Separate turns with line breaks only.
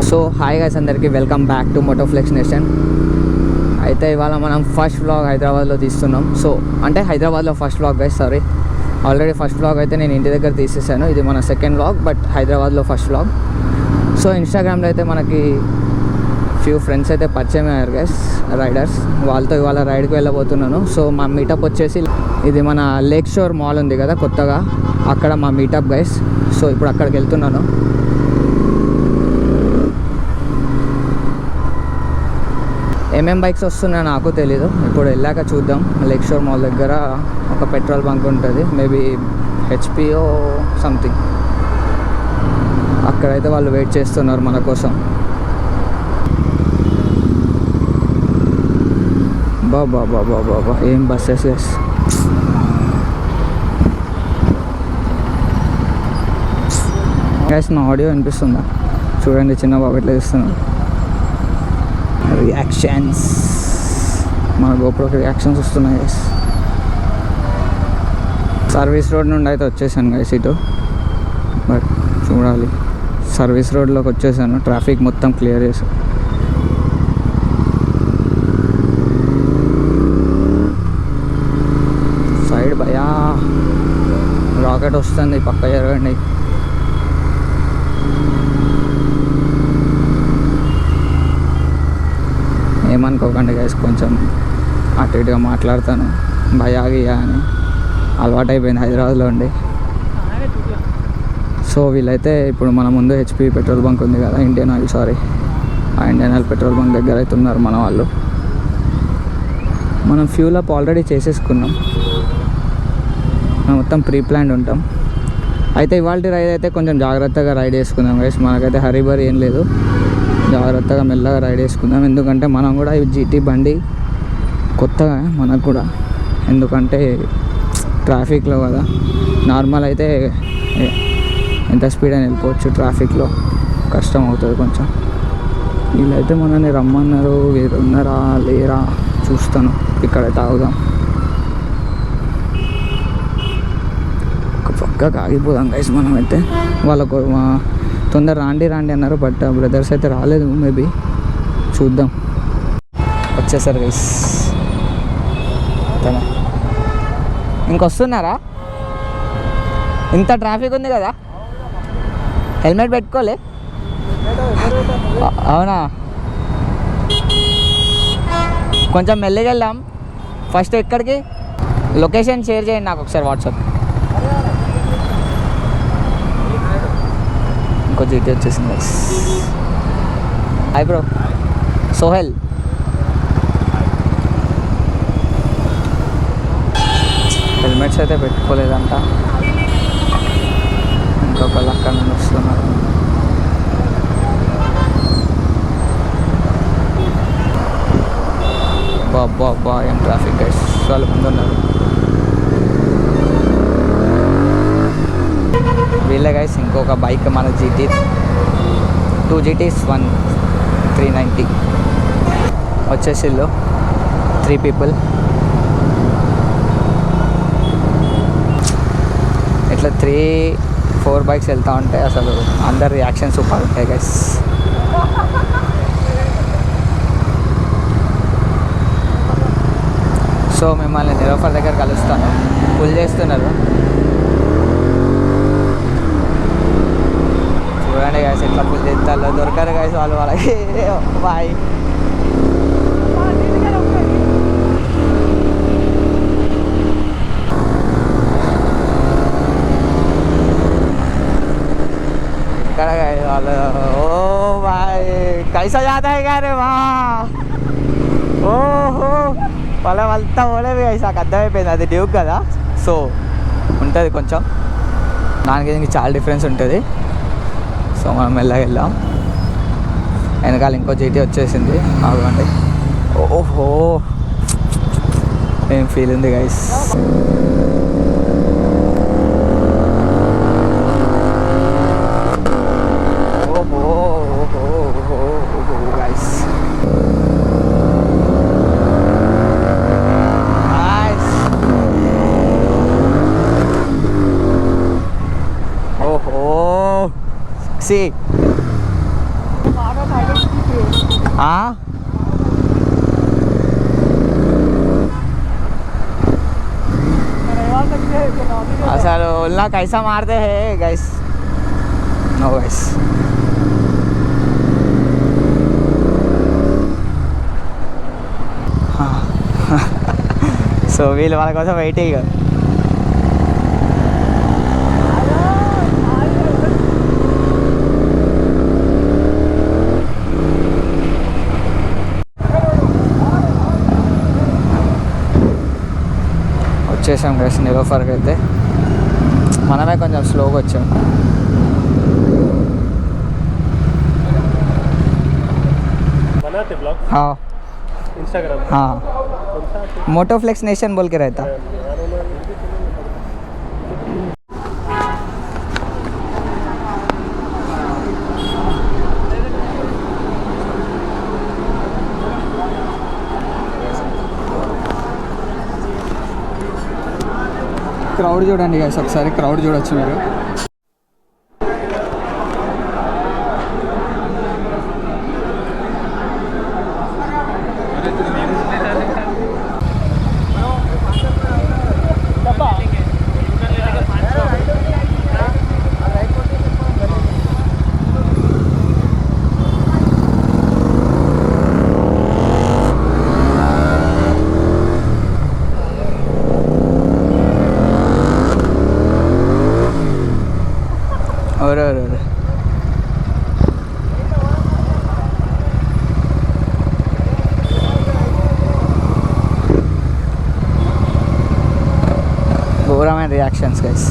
So hi guys, అందరికీ welcome back to మోటోఫ్లెక్స్ nation. అయితే ఇవాళ మనం ఫస్ట్ వ్లాగ్ హైదరాబాద్లో తీస్తున్నాం. సో అంటే హైదరాబాద్లో first vlog guys, sorry, already first vlog అయితే నేను ఇంటి దగ్గర తీసేసాను. ఇది మన సెకండ్ వ్లాగ్, బట్ హైదరాబాద్లో ఫస్ట్ వ్లాగ్. సో ఇన్స్టాగ్రామ్లో అయితే మనకి ఫ్యూ ఫ్రెండ్స్ అయితే పరిచయం అయ్యారు గైస్, రైడర్స్. వాళ్ళతో ఇవాళ రైడ్కి వెళ్ళబోతున్నాను. సో మా మీటప్ వచ్చేసి ఇది మన లేక్ షోర్ మాల్ ఉంది కదా కొత్తగా, అక్కడ మా మీటప్ గైస్. సో ఇప్పుడు అక్కడికి వెళ్తున్నాను. ఏమేం బైక్స్ వస్తున్నాయో నాకు తెలీదు, ఇప్పుడు వెళ్ళాక చూద్దాం. లేక్ షోర్ మాల్ దగ్గర ఒక పెట్రోల్ బంక్ ఉంటుంది, మేబీ హెచ్పిఓ సంథింగ్. అక్కడైతే వాళ్ళు వెయిట్ చేస్తున్నారు మన కోసం. బాబా బాబా బాబా ఏం బస్సెస్ గైస్. నా ఆడియో వినిపిస్తుందా? చూడండి చిన్న బాబు ఎట్లా చేస్తున్నాను. రియాక్షన్స్, మన గోప్రోకి రియాక్షన్స్ వస్తున్నాయి గైస్. సర్వీస్ రోడ్ నుండి అయితే వచ్చేసాను గైస్ ఇటు, బట్ చూడాలి. సర్వీస్ రోడ్లోకి వచ్చేసాను, ట్రాఫిక్ మొత్తం క్లియర్ చేశాను. సైడ్ భయా రాకెట్ వస్తుంది, పక్క జరగండి. ఏమనుకోకండి గైస్, కొంచెం అటు ఇటుగా మాట్లాడతాను, భయాగియా అని అలవాటు అయిపోయింది హైదరాబాద్లో ఉండి. సో వీళ్ళైతే ఇప్పుడు మన ముందు హెచ్పి పెట్రోల్ బంక్ ఉంది కదా, ఇండియన్ ఆయిల్ పెట్రోల్ బంక్ దగ్గర అయితే ఉన్నారు మన వాళ్ళు. మనం ఫ్యూల్ అప్ ఆల్రెడీ చేసేసుకున్నాం, మనం మొత్తం ప్రీ ప్లాన్డ్ ఉంటాం. అయితే ఇవాళ రైడ్ అయితే కొంచెం జాగ్రత్తగా రైడ్ చేసుకుందాం గైస్. మనకైతే హరీబరీ ఏం లేదు, జాగ్రత్తగా మెల్లగా రైడ్ చేసుకుందాం. ఎందుకంటే మనం కూడా ఈ జీటీ బండి కొత్తగా మనకు కూడా, ఎందుకంటే ట్రాఫిక్లో కదా. నార్మల్ అయితే ఎంత స్పీడ్ అని వెళ్ళిపోవచ్చు, ట్రాఫిక్లో కష్టం అవుతుంది కొంచెం. వీళ్ళైతే మనల్ని రమ్మన్నారు, వీరు ఉన్నారా లేరా చూస్తాను. ఇక్కడైతే ఆగుదాం, ఒక పక్కకు ఆగిపోదాం గైస్. మనమైతే వాళ్ళకు తొందర రాండి అన్నారు, బట్ బ్రదర్స్ అయితే రాలేదు, మేబీ చూద్దాం. వచ్చేసారు గైస్, ఇంకొస్తున్నారా? ఇంత ట్రాఫిక్ ఉంది కదా, హెల్మెట్ పెట్టుకోలే? అవునా, కొంచెం మెల్లిగా వెళ్దాం. ఫస్ట్ ఎక్కడికి లొకేషన్ షేర్ చేయండి నాకు ఒకసారి వాట్సాప్. ఇంకో జీటీ వచ్చేసింది. Hi bro, Sohel. హెల్మెట్స్ అయితే పెట్టుకోలేదంట, ఇంకొకళ్ళు అక్కడ నుండి వస్తున్నారు. బాబా ఏం ట్రాఫిక్ గైస్, వాళ్ళు ముందు ఉన్నారు. వీళ్ళ గైస్ ఇంకొక బైక్ మన జీటీ 2 GTs 390 వచ్చేసి 3 people. ఇట్లా 3-4 బైక్స్ వెళ్తూ ఉంటే అసలు అందరు రియాక్షన్ సూపర్ ఉంటాయి గైస్. సో మిమ్మల్ని నిరోఫర్ దగ్గర కలుస్తాను. ఫుల్ చేస్తున్నారు చూడండి గైస్, ఎట్లా ఫుల్ చేస్తాలో. దొరకరు గైస్ వాళ్ళు, వాళ్ళకి బాయ్. ఇక్కడ గైస్ వాళ్ళు, ఓ బాయ్ కైసా జాతా హై గా రే వా, ఓహో వాళ్ళ వాళ్ళతో పోలేదు గైస్. నాకు అర్థమైపోయింది, అది డ్యూక్ కదా, సో ఉంటుంది కొంచెం, దానికి దీనికి చాలా డిఫరెన్స్ ఉంటుంది. సో మనం మెల్లగా వెళ్దాం. వెనకాల ఇంకో జీటీ వచ్చేసింది, ఆగండి. ఓహో ఏం ఫీల్ ఉంది గైస్. గైస్ ఓహో సి అసలు ఉల్లా కైసా మారతే హే గైస్. No guys. సో వీళ్ళు వాళ్ళ కోసం వెయిటింగ్. వచ్చేసాం గైస్ నిలోఫర్కి అయితే. మనమే కొంచెం స్లోగా వచ్చాం. हाँ
इंस्टाग्राम
हाँ मोटोफ्लेक्स नेशन बोल के रहता. క్రౌడ్ చూడండి గైస్, ఒకసారి క్రౌడ్ చూడొచ్చు మీరు. अरे अरे अरे ఘోరమైన రియాక్షన్స్ గైస్.